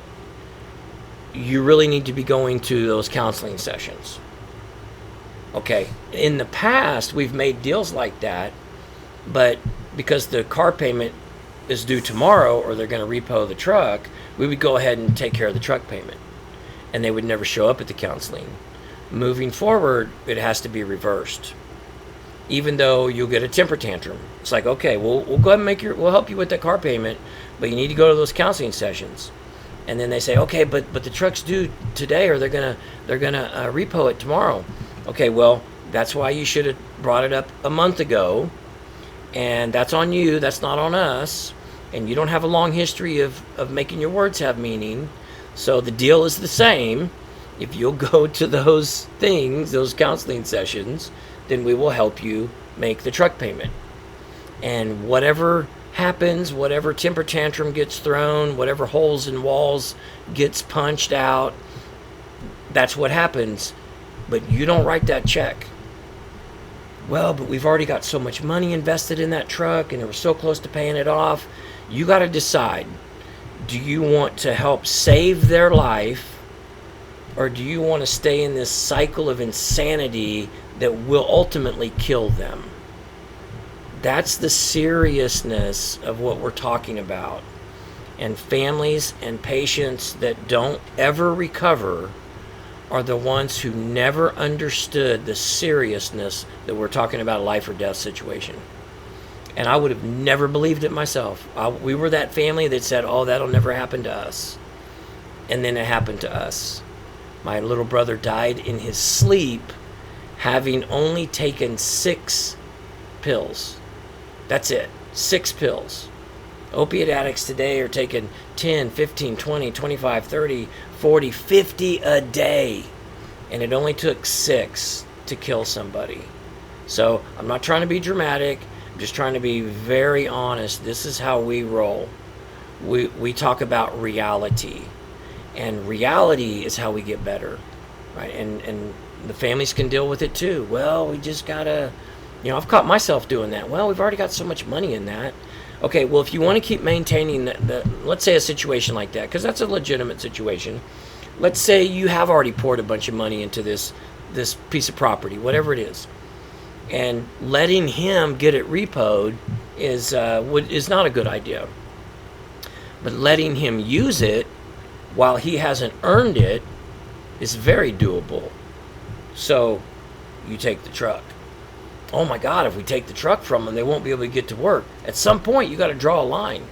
you really need to be going to those counseling sessions. Okay, in the past, we've made deals like that, but because the car payment is due tomorrow or they're going to repo the truck, we would go ahead and take care of the truck payment, and they would never show up at the counseling. Moving forward, it has to be reversed. Even though you'll get a temper tantrum, it's like, okay, we'll go ahead and we'll help you with that car payment, but you need to go to those counseling sessions. And then they say, okay, but the truck's due today, or they're gonna repo it tomorrow. Okay, well, that's why you should have brought it up a month ago, and that's on you. That's not on us. And you don't have a long history of making your words have meaning. So the deal is the same. If you'll go to those things, those counseling sessions, then we will help you make the truck payment. And whatever happens, whatever temper tantrum gets thrown, whatever holes in walls gets punched out, that's what happens. But you don't write that check. Well, but we've already got so much money invested in that truck and we're so close to paying it off. You got to decide, do you want to help save their life, or do you want to stay in this cycle of insanity that will ultimately kill them? That's the seriousness of what we're talking about. And families and patients that don't ever recover are the ones who never understood the seriousness that we're talking about, a life or death situation. And I would have never believed it myself. We were that family that said, oh, that'll never happen to us. And then it happened to us. My little brother died in his sleep, having only taken 6 pills. That's it, 6 pills. Opiate addicts today are taking 10, 15, 20, 25, 30, 40, 50 a day. And it only took 6 to kill somebody. So I'm not trying to be dramatic. I'm just trying to be very honest. This is how we roll. We talk about reality. And reality is how we get better, right? And the families can deal with it too. Well, we just gotta, I've caught myself doing that. Well, we've already got so much money in that. Okay, well, if you want to keep maintaining let's say a situation like that, because that's a legitimate situation. Let's say you have already poured a bunch of money into this piece of property, whatever it is, and letting him get it repoed is not a good idea. But letting him use it while he hasn't earned it is very doable. So you take the truck. Oh my God, if we take the truck from them, they won't be able to get to work. At some point, you got to draw a line.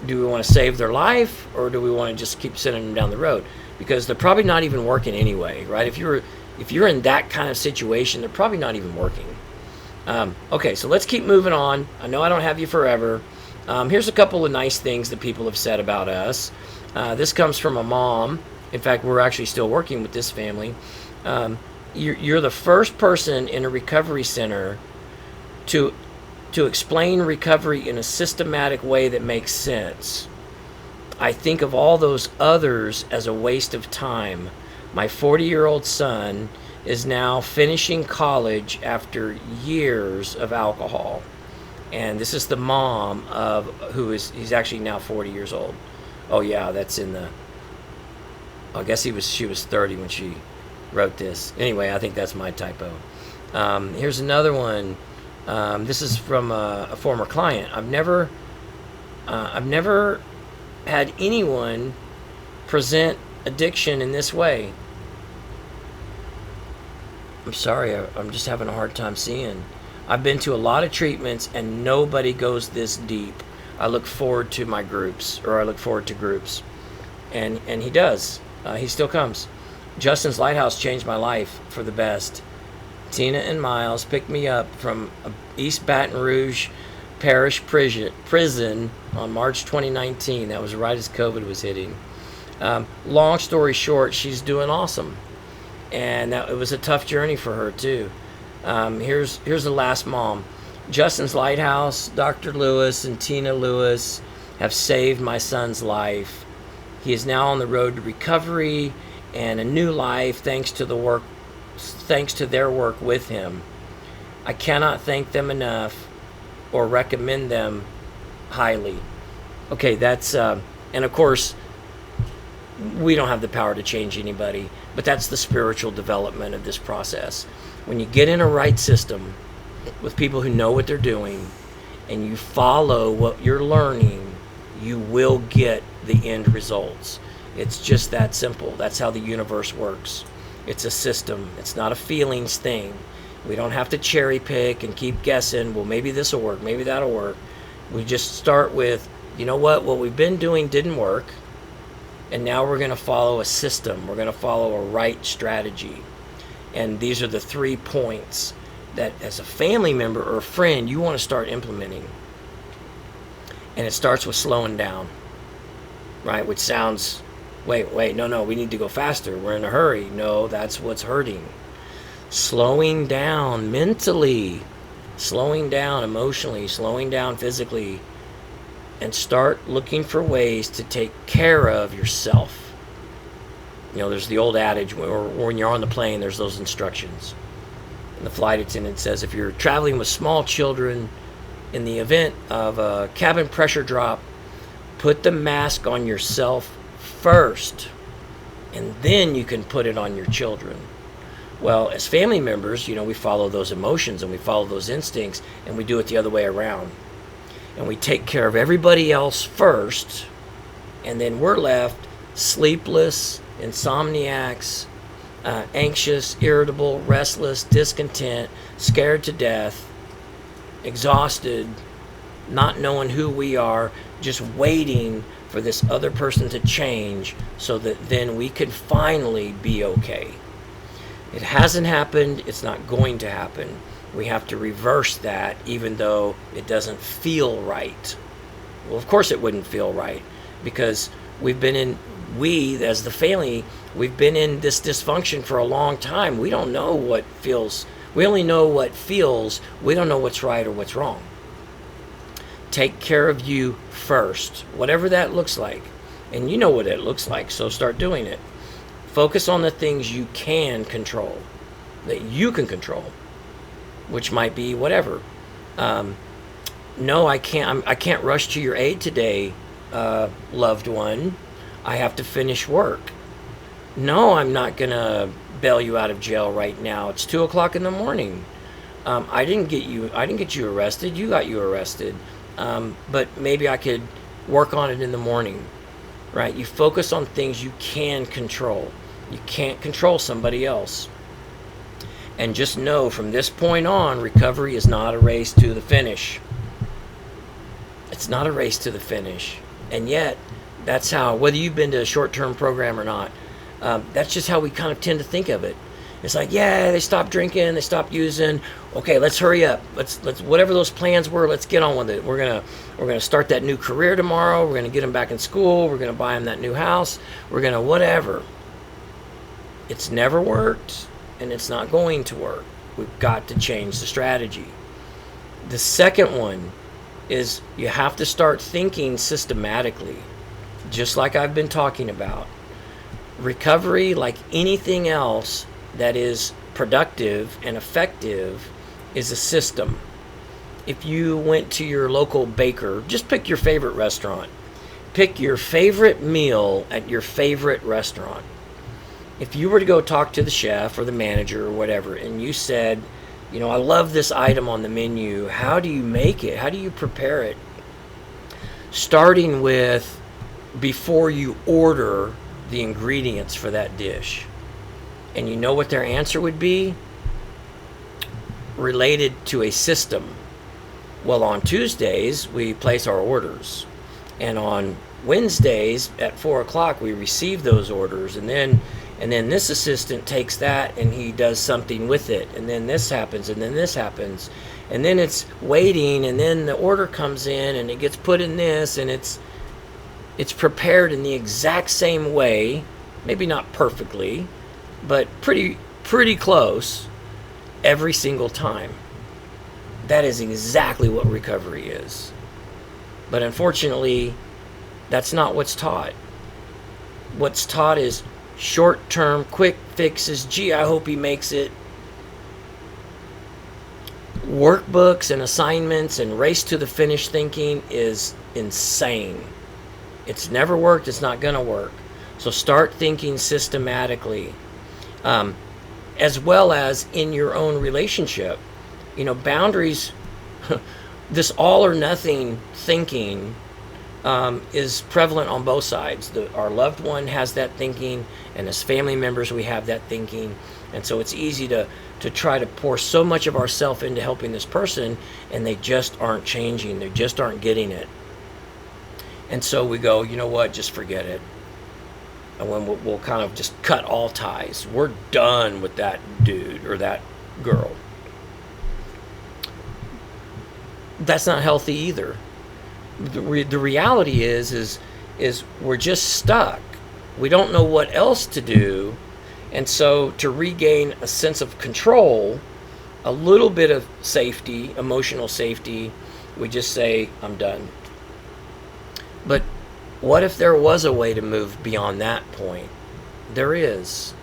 Do we want to save their life, or do we want to just keep sending them down the road? Because they're probably not even working anyway, right? If you're in that kind of situation, they're probably not even working. Okay, so let's keep moving on. I know I don't have you forever. Here's a couple of nice things that people have said about us. This comes from a mom. In fact, we're actually still working with this family. You're the first person in a recovery center to explain recovery in a systematic way that makes sense. I think of all those others as a waste of time. My 40-year-old son is now finishing college after years of alcohol. And this is the mom of he's actually now 40 years old. Oh yeah, that's in the, I guess she was 30 when she wrote this. Anyway, I think that's my typo. Here's another one. This is from a former client. I've never had anyone present addiction in this way. I'm sorry, I'm just having a hard time seeing. I've been to a lot of treatments and nobody goes this deep. I look forward to my groups, or I look forward to groups. And he does. He still comes. Justin's Lighthouse changed my life for the best. Tina and Miles picked me up from East Baton Rouge Parish prison on March 2019. That was right as COVID was hitting. Long story short, she's doing awesome. And it was a tough journey for her too. Here's the last mom. Justin's Lighthouse, Dr. Lewis and Tina Lewis have saved my son's life. He is now on the road to recovery and a new life thanks to their work with him. I cannot thank them enough or recommend them highly. Okay, that's and of course we don't have the power to change anybody, but that's the spiritual development of this process. When you get in a right system with people who know what they're doing and you follow what you're learning, you will get the end results. It's just that simple. That's how the universe works. It's a system. It's not a feelings thing. We don't have to cherry pick and keep guessing, well, maybe this will work, maybe that'll work. We just start with, you know what we've been doing didn't work, and now we're going to follow a system. We're going to follow a right strategy. And these are the 3 points that as a family member or a friend, you want to start implementing. And it starts with slowing down, right? Which sounds, wait, no, we need to go faster. We're in a hurry. No, that's what's hurting. Slowing down mentally, slowing down emotionally, slowing down physically, and start looking for ways to take care of yourself. You know, there's the old adage, or when you're on the plane, there's those instructions. And the flight attendant says, if you're traveling with small children, in the event of a cabin pressure drop, put the mask on yourself first, and then you can put it on your children. Well, as family members, you know, we follow those emotions and we follow those instincts, and we do it the other way around. And we take care of everybody else first, and then we're left sleepless, insomniacs, anxious, irritable, restless, discontent, scared to death, exhausted, not knowing who we are, just waiting for this other person to change so that then we can finally be okay. It hasn't happened. It's not going to happen. We have to reverse that, even though it doesn't feel right. Well, of course it wouldn't feel right, because we as the family, we've been in this dysfunction for a long time. We don't know what feels. We only know what feels. We don't know what's right or what's wrong. Take care of you first, whatever that looks like. And you know what it looks like, so start doing it. Focus on the things you can control, that you can control, which might be whatever. No, I can't rush to your aid today, loved one. I have to finish work. No, I'm not going to bail you out of jail right now. It's 2:00 in the morning. I didn't get you arrested. You got you arrested. But maybe I could work on it in the morning, right? You focus on things you can control. You can't control somebody else. And just know from this point on, recovery is not a race to the finish. It's not a race to the finish. And yet, that's how, whether you've been to a short-term program or not, that's just how we kind of tend to think of it. It's like, yeah, they stopped drinking, they stopped using. Okay, let's hurry up. Let's whatever those plans were, let's get on with it. We're gonna start that new career tomorrow. We're gonna get them back in school. We're gonna buy them that new house. We're gonna whatever. It's never worked, and it's not going to work. We've got to change the strategy. The second one is you have to start thinking systematically, just like I've been talking about. Recovery, like anything else that is productive and effective, is a system. If you went to your local baker, just pick your favorite restaurant. Pick your favorite meal at your favorite restaurant. If you were to go talk to the chef or the manager or whatever, and you said, you know, I love this item on the menu. How do you make it? How do you prepare it? Starting with before you order the ingredients for that dish. And you know what their answer would be? Related to a system. Well, on Tuesdays, we place our orders. And on Wednesdays at 4 o'clock, we receive those orders. And then this assistant takes that and he does something with it. And then this happens, and then this happens. And then it's waiting, and then the order comes in, and it gets put in this, and it's prepared in the exact same way. Maybe not perfectly, but pretty close every single time. That is exactly what recovery is. But unfortunately, that's not what's taught. What's taught is short-term, quick fixes. Gee, I hope he makes it. Workbooks and assignments and race to the finish thinking is insane. It's never worked. It's not going to work. So start thinking systematically, as well as in your own relationship. You know, boundaries, this all or nothing thinking is prevalent on both sides. Our loved one has that thinking, and as family members, we have that thinking. And so it's easy to try to pour so much of ourselves into helping this person, and they just aren't changing. They just aren't getting it. And so we go, you know what, just forget it. And when we'll kind of just cut all ties. We're done with that dude or that girl. That's not healthy either. The reality is we're just stuck. We don't know what else to do. And so to regain a sense of control, a little bit of safety, emotional safety, we just say, I'm done. But what if there was a way to move beyond that point? There is.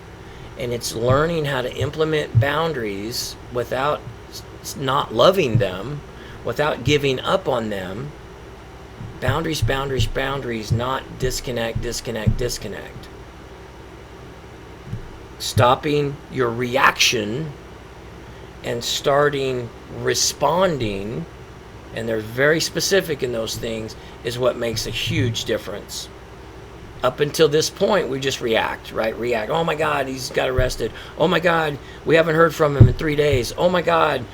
And it's learning how to implement boundaries without not loving them, without giving up on them. Boundaries, boundaries, boundaries, not disconnect, disconnect, disconnect. Stopping your reaction and starting responding, and they're very specific in those things, is what makes a huge difference. Up until this point, we just react, right? React. Oh my God, he's got arrested. Oh my God, we haven't heard from him in 3 days. Oh my God,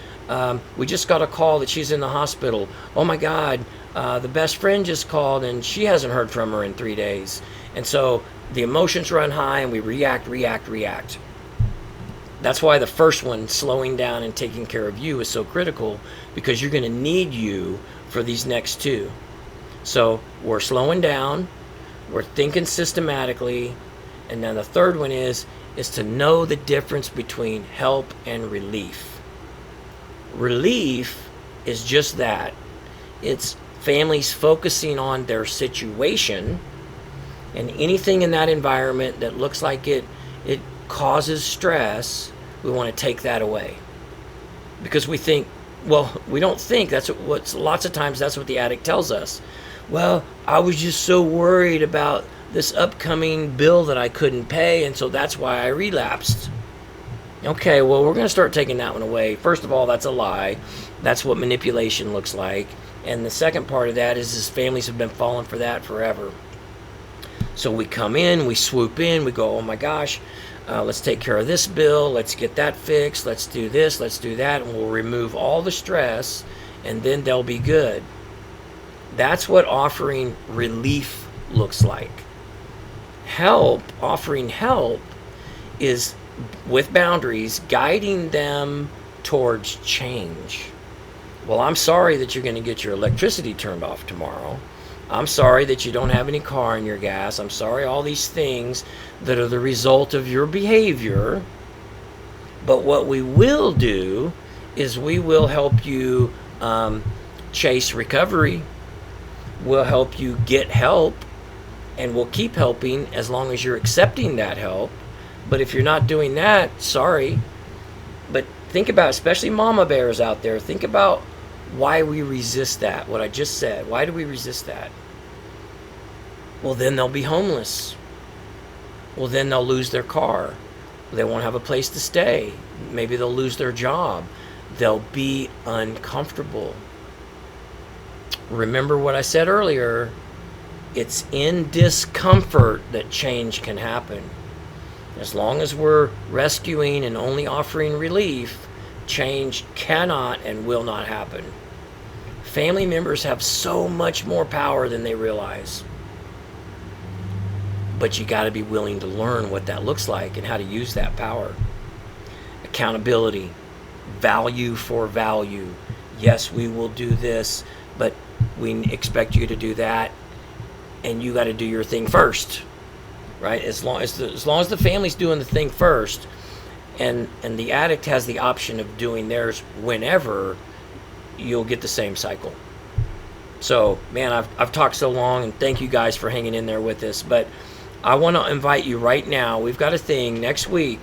we just got a call that she's in the hospital. Oh my God, the best friend just called and she hasn't heard from her in 3 days. And so the emotions run high and we react. That's why the first one, slowing down and taking care of you, is so critical, because you're going to need you for these next two. So we're slowing down, we're thinking systematically, and then the third one is to know the difference between help and relief. Relief is just that. It's families focusing on their situation, and anything in that environment that looks like it causes stress, we want to take that away. Because we think, well, we don't think, that's what lots of times that's what the addict tells us. Well, I was just so worried about this upcoming bill that I couldn't pay, and so that's why I relapsed. Okay, well, we're going to start taking that one away. First of all, that's a lie. That's what manipulation looks like. And the second part of that is families have been falling for that forever. So we come in, we swoop in, we go, oh my gosh, let's take care of this bill, let's get that fixed, let's do this, let's do that, and we'll remove all the stress, and then they'll be good. That's what offering relief looks like. Offering help is with boundaries, guiding them towards change. Well, I'm sorry that you're going to get your electricity turned off tomorrow. I'm sorry that you don't have any car in your gas. I'm sorry, all these things that are the result of your behavior. But what we will do is we will help you chase recovery. We'll help you get help, and we'll keep helping as long as you're accepting that help. But if you're not doing that, sorry. But think about, especially mama bears out there, think about why we resist that, what I just said. Why do we resist that? Well, then they'll be homeless. Well, then they'll lose their car. They won't have a place to stay. Maybe they'll lose their job. They'll be uncomfortable. Remember what I said earlier. It's in discomfort that change can happen. As long as we're rescuing and only offering relief, change cannot and will not happen. Family members have so much more power than they realize. But you got to be willing to learn what that looks like and how to use that power. Accountability, value for value. Yes, we will do this, but we expect you to do that, and you got to do your thing first, right? As long as the family's doing the thing first, and the addict has the option of doing theirs whenever, you'll get the same cycle. So, man, I've talked so long, and thank you guys for hanging in there with us. But I want to invite you right now. We've got a thing next week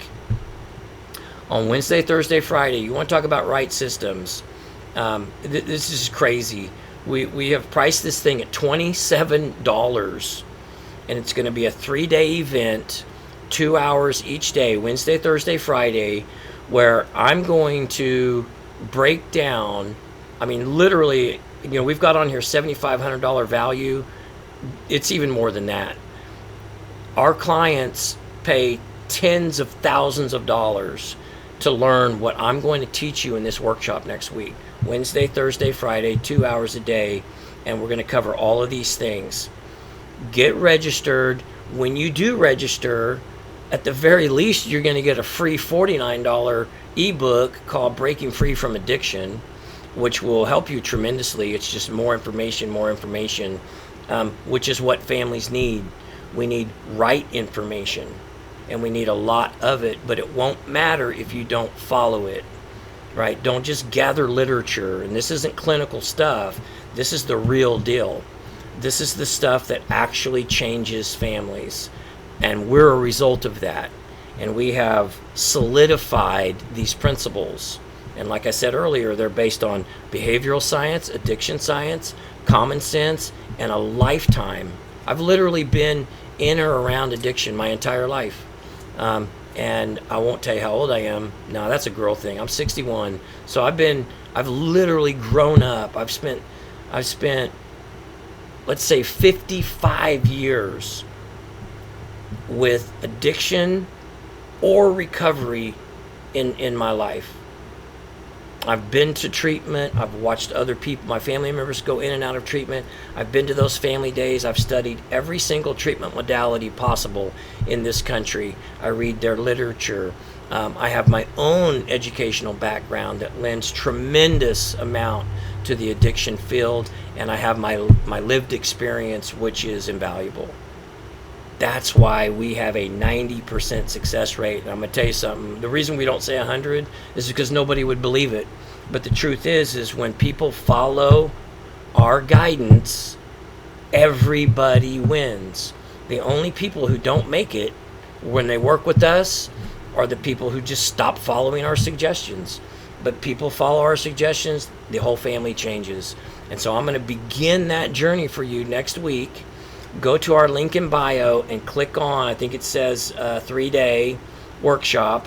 on Wednesday, Thursday, Friday. You want to talk about right systems? This is crazy. We have priced this thing at $27, and it's going to be a 3-day event, 2 hours each day, Wednesday, Thursday, Friday, where I'm going to break down. I mean, literally, we've got on here $7,500 value. It's even more than that. Our clients pay tens of thousands of dollars to learn what I'm going to teach you in this workshop next week. Wednesday, Thursday, Friday, 2 hours a day, and we're going to cover all of these things. Get registered. When you do register, at the very least, you're going to get a free $49 ebook called Breaking Free from Addiction, which will help you tremendously. It's just more information, which is what families need. We need right information, and we need a lot of it, but it won't matter if you don't follow it, right? Don't just gather literature, and this isn't clinical stuff. This is the real deal. This is the stuff that actually changes families, and we're a result of that, and we have solidified these principles. And like I said earlier, they're based on behavioral science, addiction science, common sense, and a lifetime. I've literally been in or around addiction my entire life. And I won't tell you how old I am. No, that's a girl thing. I'm 61. So I've literally grown up. I've spent, let's say 55 years with addiction or recovery in my life. I've been to treatment. I've watched other people, my family members, go in and out of treatment. I've been to those family days. I've studied every single treatment modality possible in this country. I read their literature. I have my own educational background that lends tremendous amount to the addiction field, and I have my lived experience, which is invaluable. That's why we have a 90% success rate. And I'm going to tell you something. The reason we don't say 100 is because nobody would believe it. But the truth is when people follow our guidance, everybody wins. The only people who don't make it when they work with us are the people who just stop following our suggestions. But people follow our suggestions, the whole family changes. And so I'm going to begin that journey for you next week. Go to our link in bio and click on, I think it says 3-day workshop,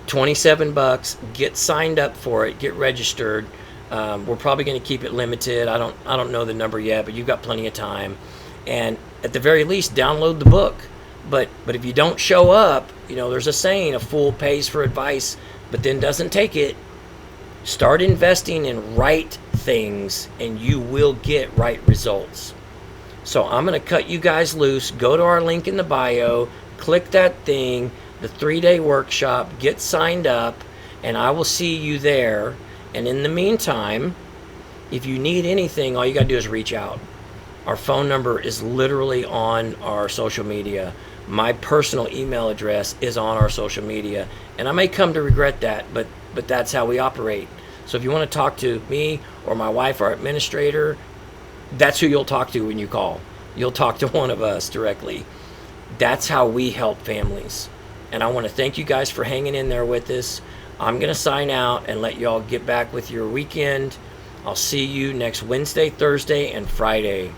$27. Get signed up for it. Get registered. We're probably going to keep it limited. I don't know the number yet, but you've got plenty of time. And at the very least, download the book. But if you don't show up, there's a saying: a fool pays for advice, but then doesn't take it. Start investing in right things and you will get right results. So I'm going to cut you guys loose. Go to our link in the bio, click that thing, the 3-day workshop, get signed up, and I will see you there. And in the meantime, if you need anything, all you got to do is reach out. Our phone number is literally on our social media. My personal email address is on our social media. And I may come to regret that, but that's how we operate. So if you want to talk to me or my wife, our administrator, that's who you'll talk to when you call. You'll talk to one of us directly. That's how we help families. And I want to thank you guys for hanging in there with us. I'm going to sign out and let y'all get back with your weekend. I'll see you next Wednesday, Thursday, and Friday.